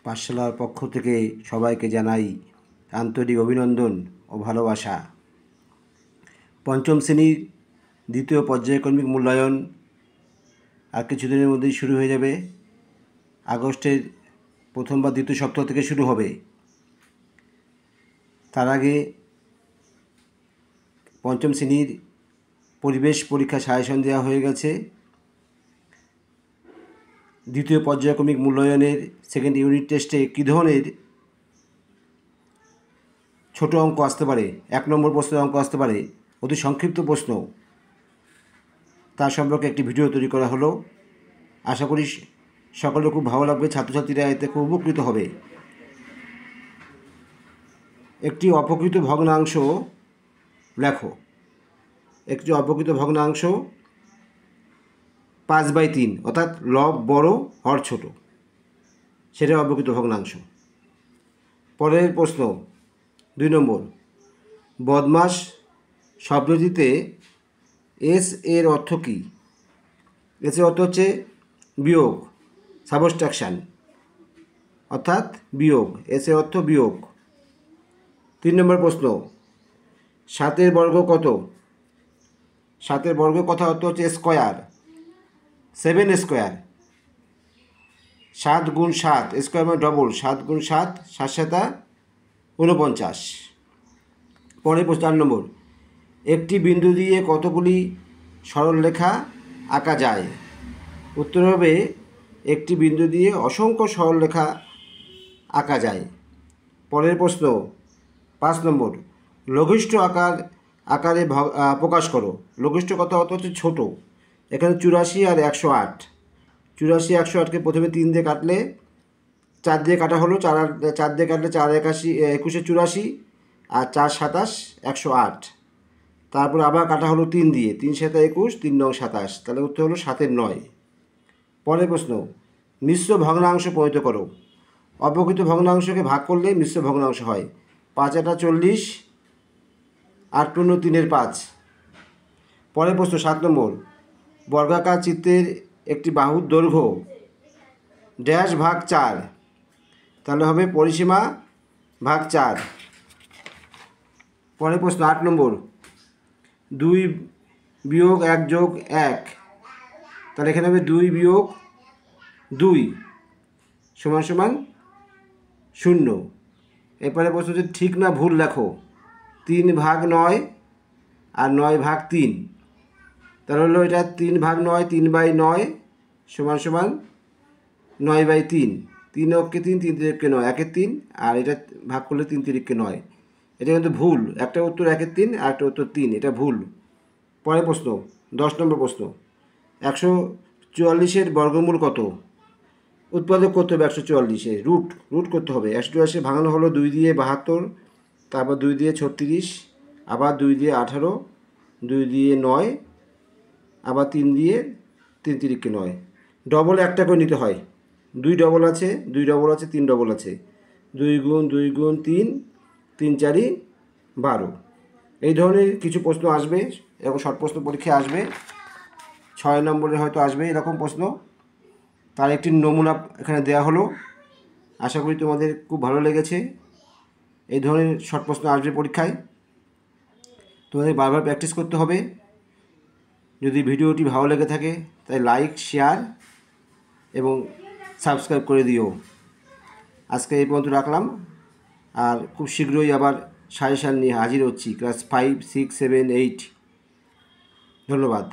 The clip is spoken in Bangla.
পাঠশালার পক্ষ থেকে সবাইকে জানাই আন্তরিক অভিনন্দন ও ভালোবাসা। পঞ্চম শ্রেণীর দ্বিতীয় পর্যায়ক্রমিক মূল্যায়ন আর কিছুদিনের মধ্যেই শুরু হয়ে যাবে। আগস্টের প্রথম বা দ্বিতীয় সপ্তাহ থেকে শুরু হবে। তার আগে পঞ্চম শ্রেণীর পরিবেশ পরীক্ষা সাজেশন দেওয়া হয়ে গেছে। দ্বিতীয় পর্যায়ক্রমিক মূল্যায়নের সেকেন্ড ইউনিট টেস্টে কী ধরনের ছোট অঙ্ক আসতে পারে, 1 নম্বর প্রশ্নের অঙ্ক আসতে পারে, অতি সংক্ষিপ্ত প্রশ্ন, তার সম্পর্কে একটি ভিডিও তৈরি করা হলো। আশা করি সকলের খুব ভালো লাগবে, ছাত্রছাত্রীরা এতে খুব উপকৃত হবে। একটি অপকৃত ভগ্নাংশ লেখো। একটি অপকৃত ভগ্নাংশ 5/3, অর্থাৎ লব বড় হর ছোট, সেটা অপকৃত ভগ্নাংশ। পরের প্রশ্ন 2 নম্বর, বদমাস শব্দটিতে এস এর অর্থ কী? এস এর অর্থ হচ্ছে বিয়োগ, সাবস্ট্রাকশান, অর্থাৎ বিয়োগ। এস এর অর্থ বিয়োগ। 3 নম্বর প্রশ্ন, 7 বর্গ কত? 7 বর্গ কথা অর্থ হচ্ছে স্কোয়ার, 7 স্কোয়ার। 7 গুণ 7, স্কোয়ার মানে ডবল, 7 গুণ 7, 7 7 49। পরের প্রশ্ন 4 নম্বর, একটি বিন্দু দিয়ে কতগুলি সরলরেখা আঁকা যায়? উত্তর হবে একটি বিন্দু দিয়ে অসংখ্য সরলরেখা আঁকা যায়। পরের প্রশ্ন 5 নম্বর, লঘিষ্ঠ আকারে প্রকাশ করো। লঘিষ্ঠ কথা অর্থ হচ্ছে ছোটো। এখানে 84 আর 108। 84 108কে প্রথমে 3 দিয়ে কাটলে, 4 দিয়ে কাটা হলো, 4 দিয়ে কাটলে 4 81 21 84, আর 4 27 108। তারপর আবার কাটা হলো 3 দিয়ে, 3 7 21, 3 9 27, তাহলে উত্তর হলো 7 9। পরের প্রশ্ন, মিশ্র ভগ্নাংশ প্রণীত করো। অপকৃত ভগ্নাংশকে ভাগ করলে মিশ্র ভগ্নাংশ হয়। 5 8 40, 8 পূর্ণ 3 5। পরের প্রশ্ন 7 নম্বর, বর্গাকার চিত্রের একটি বাহুর দৈর্ঘ্য ড্যাশ ভাগ 4, তাহলে হবে পরিসীমা ভাগ 4। পরের প্রশ্ন 8 নম্বর, 2 বিয়োগ 1 যোগ 1, তাহলে এখানে হবে 2 বিয়োগ 2 সমান সমান 0। এরপরে প্রশ্ন হচ্ছে ঠিক না ভুল লেখো। 3 ভাগ 9 আর 9 ভাগ 3, তাহলে হলো এটা 3 ভাগ 9, 3/9 সমান সমান 9/3। 3 অক্ষে 3, 3 তিরিক্ষে 9, 1-এর 3, আর এটা ভাগ করলে 3 তিরিক্ষে 9। এটা কিন্তু ভুল। একটা উত্তর 1-এর 3 আর একটা উত্তর 3, এটা ভুল। পরের প্রশ্ন 10 নম্বর প্রশ্ন, 144-এর বর্গমূল কত? উৎপাদক করতে হবে 144-এ, রুট করতে হবে। 144 ভাঙানো হলো 2 দিয়ে 72, তারপর 2 দিয়ে 36, আবার 2 দিয়ে 18, 2 দিয়ে 9, আবার 3 দিয়ে 3 তিরিক্ষে 9। ডবল একটা করে নিতে হয়। 2 ডবল আছে, 2 ডবল আছে, 3 ডবল আছে। 2 গুণ 2 গুণ 3, 3 4 12। এই ধরনের কিছু প্রশ্ন আসবে, এরকম শর্ট প্রশ্ন পরীক্ষায় আসবে। 6 নম্বরে হয়তো আসবে এরকম প্রশ্ন। তার একটি নমুনা এখানে দেওয়া হলো। আশা করি তোমাদের খুব ভালো লেগেছে। এই ধরনের শর্ট প্রশ্ন আসবে পরীক্ষায়, তোমাদের বারবার প্র্যাকটিস করতে হবে। যদি ভিডিওটি ভালো লেগে থাকে তাই লাইক, শেয়ার এবং সাবস্ক্রাইব করে দিও। আজকে এই পর্যন্ত রাখলাম, আর খুব শীঘ্রই আবার সাজেশান নিয়ে হাজির হচ্ছি, ক্লাস 5 6 7 8। ধন্যবাদ।